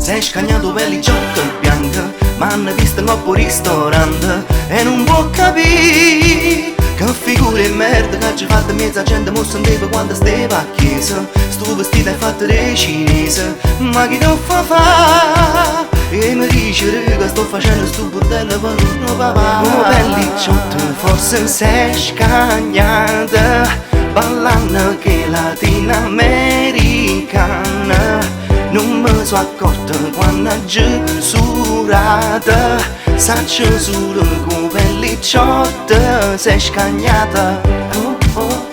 sei scagnato pellicciotto bianco, ma hanno visto il nuovo ristorante e non può capire che figura di merda che ci fatto mezza gente mo senteva quando stava a chiesa. Sto vestito è fatto dei cinese, ma chi lo fa? E mi dice che sto facendo sto bordello per un papà. Oh pellicciotto forse sei scagnata, ballando che latinoamericana. Non mi sono accorto quando giurata, saccio solo con pellicciotto sei scagnata. Oh, oh.